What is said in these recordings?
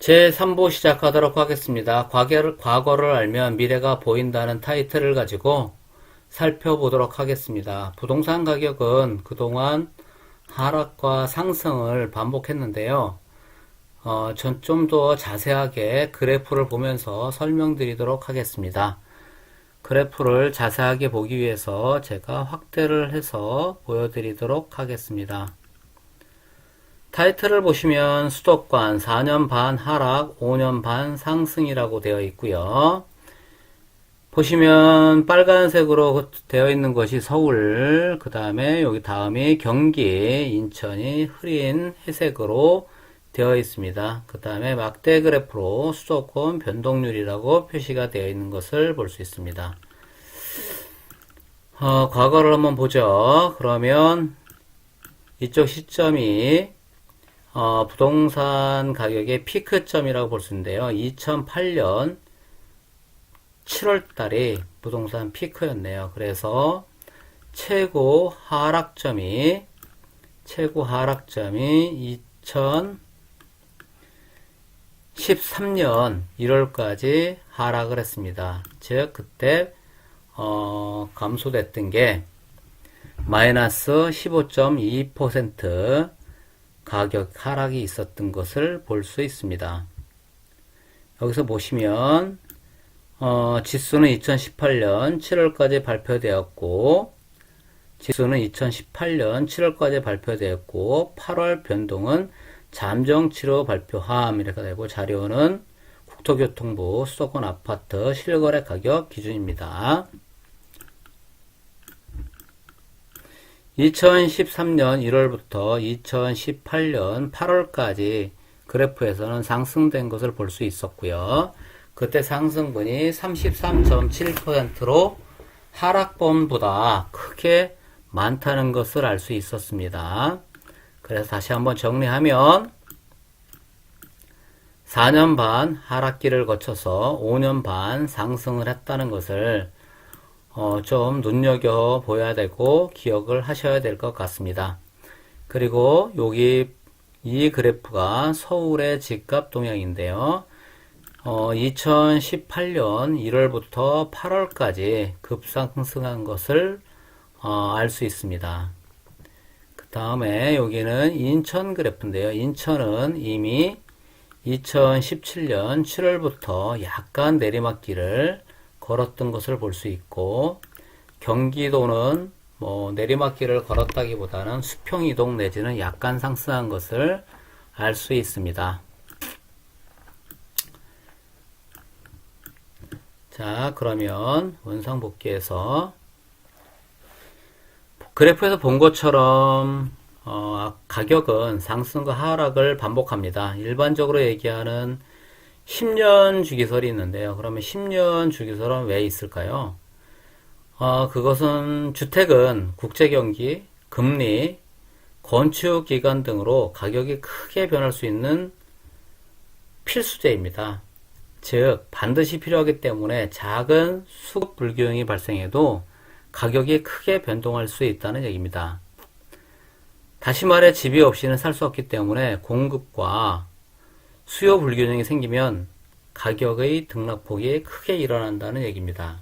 제3부 시작하도록 하겠습니다. 과거를 알면 미래가 보인다는 타이틀을 가지고 살펴보도록 하겠습니다. 부동산 가격은 그동안 하락과 상승을 반복했는데요. 전 좀 더 자세하게 그래프를 보면서 설명드리도록 하겠습니다. 그래프를 자세하게 보기 위해서 제가 확대를 해서 보여드리도록 하겠습니다. 타이틀을 보시면 수도권 4년 반 하락, 5년 반 상승이라고 되어 있고요. 보시면 빨간색으로 되어 있는 것이 서울, 그 다음에 여기 다음이 경기, 인천이 흐린 회색으로 되어 있습니다. 그 다음에 막대 그래프로 수도권 변동률이라고 표시가 되어 있는 것을 볼 수 있습니다. 과거를 한번 보죠. 그러면 이쪽 시점이 부동산 가격의 피크점이라고 볼 수 있는데요. 2008년 7월 달이 부동산 피크였네요. 그래서 최고 하락점이 2013년 1월까지 하락을 했습니다. 즉 그때 감소됐던 게 마이너스 15.2% 가격 하락이 있었던 것을 볼 수 있습니다. 여기서 보시면 지수는 2018년 7월까지 발표되었고 지수는 2018년 7월까지 발표되었고 8월 변동은 잠정치로 발표함 이렇게 되고 자료는 국토교통부 수도권 아파트 실거래 가격 기준입니다. 2013년 1월부터 2018년 8월까지 그래프에서는 상승된 것을 볼 수 있었고요. 그때 상승분이 33.7%로 하락분보다 크게 많다는 것을 알 수 있었습니다. 그래서 다시 한번 정리하면 4년 반 하락기를 거쳐서 5년 반 상승을 했다는 것을 좀 눈여겨보아야 되고 기억을 하셔야 될 것 같습니다. 그리고 여기 이 그래프가 서울의 집값 동향인데요. 2018년 1월부터 8월까지 급상승한 것을 알 수 있습니다. 그 다음에 여기는 인천 그래프인데요. 인천은 이미 2017년 7월부터 약간 내리막길을 걸었던 것을 볼 수 있고 경기도는 내리막길을 걸었다기보다는 수평이동 내지는 약간 상승한 것을 알 수 있습니다. 자, 그러면 원상 복귀해서 그래프에서 본 것처럼 가격은 상승과 하락을 반복합니다. 일반적으로 얘기하는 10년 주기설이 있는데요. 그러면 10년 주기설은 왜 있을까요? 그것은 주택은 국제경기, 금리, 건축기간 등으로 가격이 크게 변할 수 있는 필수제입니다. 즉 반드시 필요하기 때문에 작은 수급 불균형이 발생해도 가격이 크게 변동할 수 있다는 얘기입니다. 다시 말해 집이 없이는 살 수 없기 때문에 공급과 수요 불균형이 생기면 가격의 등락폭이 크게 일어난다는 얘기입니다.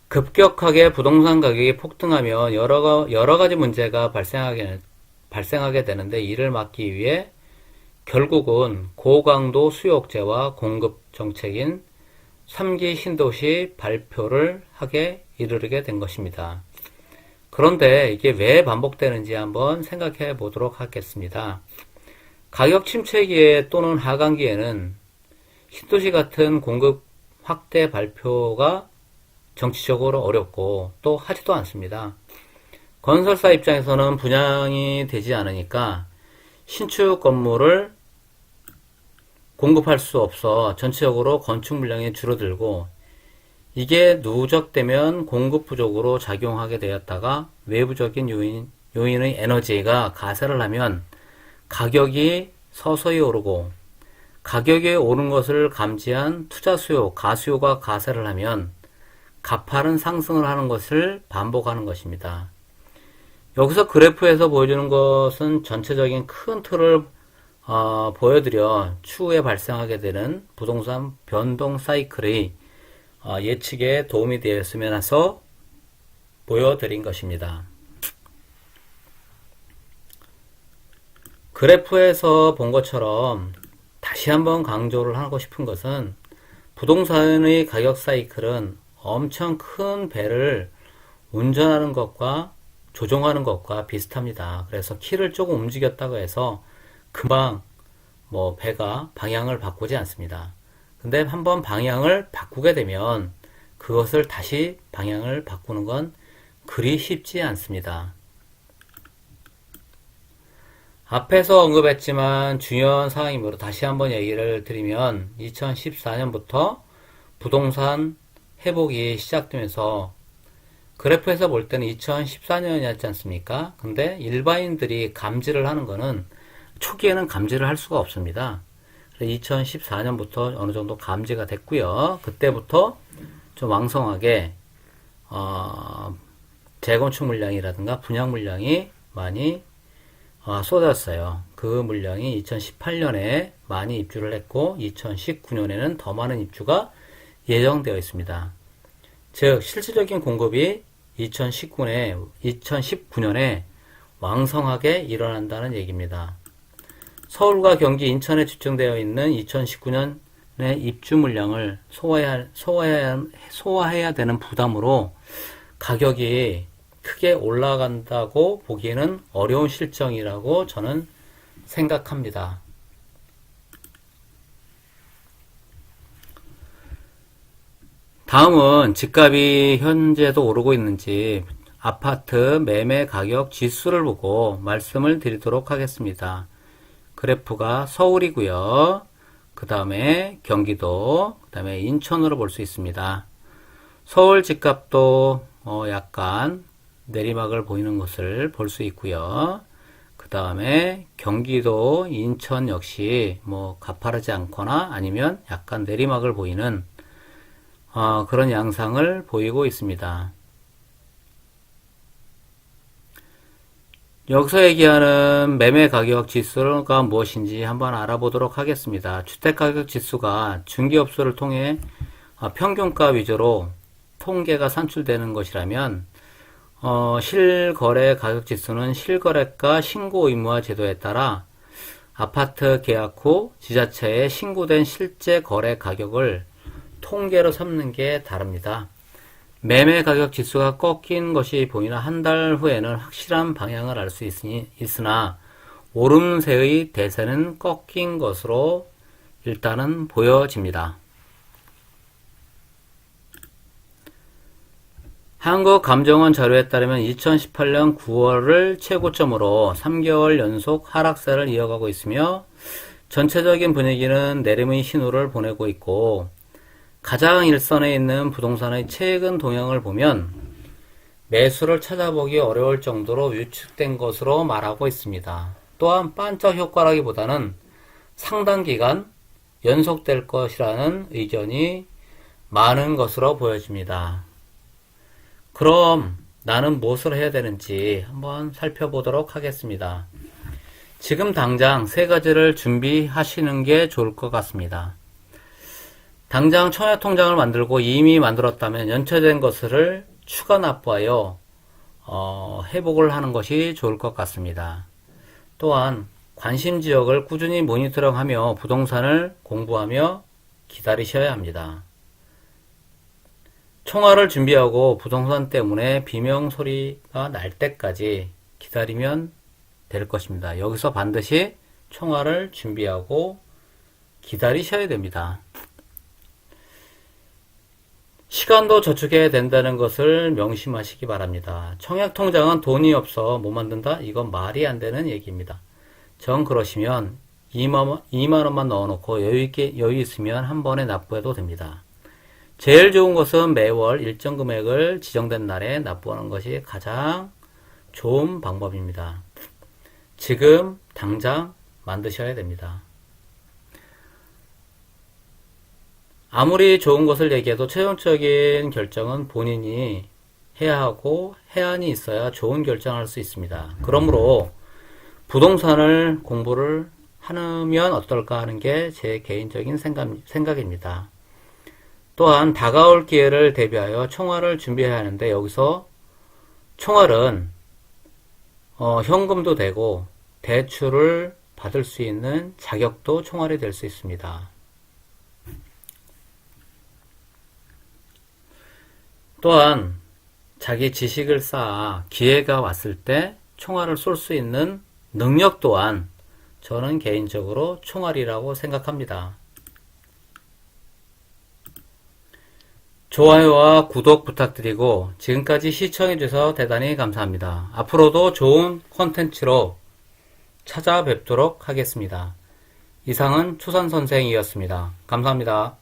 급격하게 부동산 가격이 폭등하면 여러 가지 문제가 발생하게 되는데 이를 막기 위해 결국은 고강도 수요 억제와 공급 정책인 3기 신도시 발표를 이르게 된 것입니다. 그런데 이게 왜 반복되는지 한번 생각해 보도록 하겠습니다. 가격 침체기에 또는 하강기에는 신도시 같은 공급 확대 발표가 정치적으로 어렵고 또 하지도 않습니다. 건설사 입장에서는 분양이 되지 않으니까 신축 건물을 공급할 수 없어 전체적으로 건축 물량이 줄어들고 이게 누적되면 공급 부족으로 작용하게 되었다가 외부적인 요인의 에너지가 가세를 하면 가격이 서서히 오르고 가격이 오른 것을 감지한 투자 수요, 가수요가 가세를 하면 가파른 상승을 하는 것을 반복하는 것입니다. 여기서 그래프에서 보여주는 것은 전체적인 큰 틀을 보여드려 추후에 발생하게 되는 부동산 변동 사이클의 예측에 도움이 되었으면 해서 보여드린 것입니다. 그래프에서 본 것처럼 다시 한번 강조를 하고 싶은 것은 부동산의 가격 사이클은 엄청 큰 배를 운전하는 것과 조종하는 것과 비슷합니다. 그래서 키를 조금 움직였다고 해서 금방 배가 방향을 바꾸지 않습니다. 근데 한번 방향을 바꾸게 되면 그것을 다시 방향을 바꾸는 건 그리 쉽지 않습니다. 앞에서 언급했지만 중요한 사항이므로 다시 한번 얘기를 드리면 2014년부터 부동산 회복이 시작되면서 그래프에서 볼 때는 2014년이었지 않습니까? 근데 일반인들이 감지를 하는 거는 초기에는 감지를 할 수가 없습니다. 2014년부터 어느 정도 감지가 됐고요. 그때부터 좀 왕성하게 재건축 물량이라든가 분양 물량이 많이 쏟았어요. 그 물량이 2018년에 많이 입주를 했고 2019년에는 더 많은 입주가 예정되어 있습니다. 즉 실질적인 공급이 2019년에 왕성하게 일어난다는 얘기입니다. 서울과 경기, 인천에 집중되어 있는 2019년의 입주 물량을 소화해야 되는 부담으로 가격이 크게 올라간다고 보기에는 어려운 실정이라고 저는 생각합니다. 다음은 집값이 현재도 오르고 있는지 아파트 매매 가격 지수를 보고 말씀을 드리도록 하겠습니다. 그래프가 서울이고요. 그 다음에 경기도, 그 다음에 인천으로 볼 수 있습니다. 서울 집값도 약간 내리막을 보이는 것을 볼 수 있고요. 그 다음에 경기도, 인천 역시 가파르지 않거나 아니면 약간 내리막을 보이는 그런 양상을 보이고 있습니다. 여기서 얘기하는 매매 가격 지수가 무엇인지 한번 알아보도록 하겠습니다. 주택 가격 지수가 중개업소를 통해 평균가 위주로 통계가 산출되는 것이라면 실거래 가격 지수는 실거래가 신고 의무화 제도에 따라 아파트 계약 후 지자체에 신고된 실제 거래 가격을 통계로 삼는 게 다릅니다. 매매 가격 지수가 꺾인 것이 보이나 한 달 후에는 확실한 방향을 알 수 있으나 오름세의 대세는 꺾인 것으로 일단은 보여집니다. 한국감정원 자료에 따르면 2018년 9월을 최고점으로 3개월 연속 하락세를 이어가고 있으며 전체적인 분위기는 내림의 신호를 보내고 있고 가장 일선에 있는 부동산의 최근 동향을 보면 매수를 찾아보기 어려울 정도로 위축된 것으로 말하고 있습니다. 또한 반짝 효과라기보다는 상당 기간 연속될 것이라는 의견이 많은 것으로 보여집니다. 그럼 나는 무엇을 해야 되는지 한번 살펴보도록 하겠습니다. 지금 당장 세 가지를 준비하시는 게 좋을 것 같습니다. 당장 청약통장을 만들고 이미 만들었다면 연체된 것을 추가 납부하여 회복을 하는 것이 좋을 것 같습니다. 또한 관심 지역을 꾸준히 모니터링하며 부동산을 공부하며 기다리셔야 합니다. 총알을 준비하고 부동산 때문에 비명 소리가 날 때까지 기다리면 될 것입니다. 여기서 반드시 총알을 준비하고 기다리셔야 됩니다. 시간도 저축해야 된다는 것을 명심하시기 바랍니다. 청약통장은 돈이 없어 못 만든다? 이건 말이 안 되는 얘기입니다. 정 그러시면 2만원만 넣어놓고 여유 있으면 한 번에 납부해도 됩니다. 제일 좋은 것은 매월 일정 금액을 지정된 날에 납부하는 것이 가장 좋은 방법입니다. 지금 당장 만드셔야 됩니다. 아무리 좋은 것을 얘기해도 최종적인 결정은 본인이 해야 하고 해안이 있어야 좋은 결정을 할 수 있습니다. 그러므로 부동산을 공부를 하면 어떨까 하는 게 제 개인적인 생각입니다. 또한 다가올 기회를 대비하여 총알을 준비해야 하는데 여기서 총알은 현금도 되고 대출을 받을 수 있는 자격도 총알이 될 수 있습니다. 또한 자기 지식을 쌓아 기회가 왔을 때 총알을 쏠 수 있는 능력 또한 저는 개인적으로 총알이라고 생각합니다. 좋아요와 구독 부탁드리고 지금까지 시청해주셔서 대단히 감사합니다. 앞으로도 좋은 콘텐츠로 찾아뵙도록 하겠습니다. 이상은 초산선생이었습니다. 감사합니다.